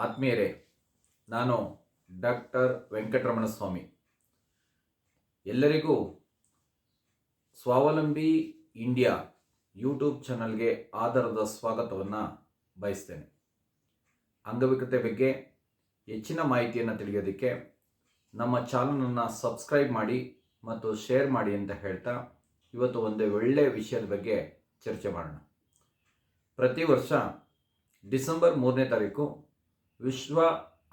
ಆತ್ಮೀಯರೇ, ನಾನು ಡಾಕ್ಟರ್ ವೆಂಕಟರಮಣ ಸ್ವಾಮಿ. ಎಲ್ಲರಿಗೂ ಸ್ವಾವಲಂಬಿ ಇಂಡಿಯಾ ಯೂಟ್ಯೂಬ್ ಚಾನಲ್ಗೆ ಆಧಾರದ ಸ್ವಾಗತವನ್ನು ಬಯಸ್ತೇನೆ. ಅಂಗವಿಕಲತೆ ಬಗ್ಗೆ ಹೆಚ್ಚಿನ ಮಾಹಿತಿಯನ್ನು ತಿಳಿಯೋದಕ್ಕೆ ನಮ್ಮ ಚಾನಲನ್ನು ಸಬ್ಸ್ಕ್ರೈಬ್ ಮಾಡಿ ಮತ್ತು ಶೇರ್ ಮಾಡಿ ಅಂತ ಹೇಳ್ತಾ ಇವತ್ತು ಒಂದು ಒಳ್ಳೆಯ ವಿಷಯದ ಬಗ್ಗೆ ಚರ್ಚೆ ಮಾಡೋಣ. ಪ್ರತಿ ವರ್ಷ ಡಿಸೆಂಬರ್ 3ನೇ ತಾರೀಕು ವಿಶ್ವ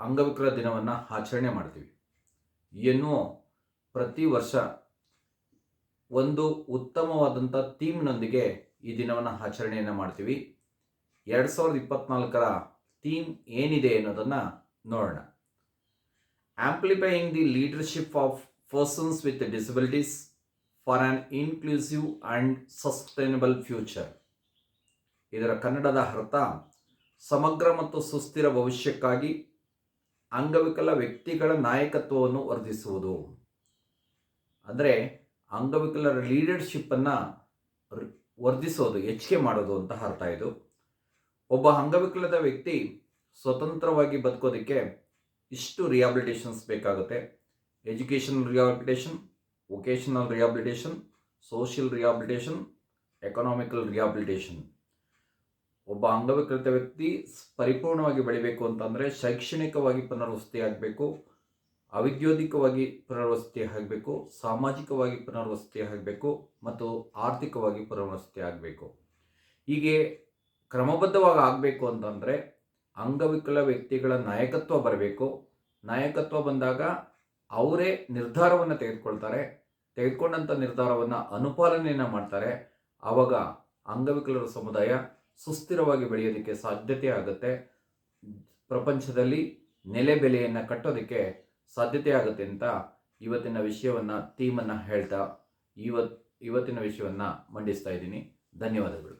ಅಂಗವಿಕಲ ದಿನವನ್ನು ಆಚರಣೆ ಮಾಡ್ತೀವಿ. ಎನ್ನುವ ಪ್ರತಿ ವರ್ಷ ಒಂದು ಉತ್ತಮವಾದಂಥ ಥೀಮ್ನೊಂದಿಗೆ ಈ ದಿನವನ್ನು ಆಚರಣೆಯನ್ನು ಮಾಡ್ತೀವಿ. 2024ರ ಥೀಮ್ ಏನಿದೆ ಅನ್ನೋದನ್ನು ನೋಡೋಣ. Amplifying the leadership of persons with disabilities for an inclusive and sustainable future. ಇದರ ಕನ್ನಡದ ಅರ್ಥ ಸಮಗ್ರ ಮತ್ತು ಸುಸ್ಥಿರ ಭವಿಷ್ಯಕ್ಕಾಗಿ ಅಂಗವಿಕಲ ವ್ಯಕ್ತಿಗಳ ನಾಯಕತ್ವವನ್ನು ವರ್ಧಿಸುವುದು. ಅಂದರೆ ಅಂಗವಿಕಲರ ಲೀಡರ್ಶಿಪ್ಪನ್ನು ವರ್ಧಿಸೋದು, ಹೆಚ್ಚಿಗೆ ಮಾಡೋದು ಅಂತ ಅರ್ಥ ಇದು. ಒಬ್ಬ ಅಂಗವಿಕಲದ ವ್ಯಕ್ತಿ ಸ್ವತಂತ್ರವಾಗಿ ಬದುಕೋದಕ್ಕೆ ಇಷ್ಟು ರಿಹಾಬಿಲಿಟೇಷನ್ಸ್ ಬೇಕಾಗುತ್ತೆ. Educational rehabilitation, vocational rehabilitation, social rehabilitation, economical rehabilitation. ಒಬ್ಬ ಅಂಗವಿಕಲಿತ ವ್ಯಕ್ತಿ ಪರಿಪೂರ್ಣವಾಗಿ ಬೆಳಿಬೇಕು ಅಂತಂದರೆ ಶೈಕ್ಷಣಿಕವಾಗಿ ಪುನರ್ವಸತಿ ಆಗಬೇಕು, ಅವಿದ್ಯೋಧಿಕವಾಗಿ ಪುನರ್ವಸತಿ ಆಗಬೇಕು, ಸಾಮಾಜಿಕವಾಗಿ ಪುನರ್ವಸತಿ ಆಗಬೇಕು ಮತ್ತು ಆರ್ಥಿಕವಾಗಿ ಪುನರ್ವಸತಿ ಆಗಬೇಕು. ಹೀಗೆ ಕ್ರಮಬದ್ಧವಾಗಿ ಆಗಬೇಕು ಅಂತಂದರೆ ಅಂಗವಿಕಲ ವ್ಯಕ್ತಿಗಳ ನಾಯಕತ್ವ ಬರಬೇಕು. ನಾಯಕತ್ವ ಬಂದಾಗ ಅವರೇ ನಿರ್ಧಾರವನ್ನು ತೆಗೆದುಕೊಳ್ತಾರೆ. ತೆಗೆದುಕೊಂಡಂಥ ನಿರ್ಧಾರವನ್ನು ಅನುಪಾಲನೆಯನ್ನು ಮಾಡ್ತಾರೆ. ಆವಾಗ ಅಂಗವಿಕಲರ ಸಮುದಾಯ ಸುಸ್ಥಿರವಾಗಿ ಬೆಳೆಯೋದಕ್ಕೆ ಸಾಧ್ಯತೆ ಆಗುತ್ತೆ. ಪ್ರಪಂಚದಲ್ಲಿ ನೆಲೆ ಬೆಲೆಯನ್ನು ಕಟ್ಟೋದಕ್ಕೆ ಸಾಧ್ಯತೆ ಆಗುತ್ತೆ ಅಂತ ಇವತ್ತಿನ ವಿಷಯವನ್ನು ಥೀಮನ್ನು ಹೇಳ್ತಾ ಇವತ್ತಿನ ವಿಷಯವನ್ನು ಮಂಡಿಸ್ತಾ ಇದ್ದೀನಿ. ಧನ್ಯವಾದಗಳು.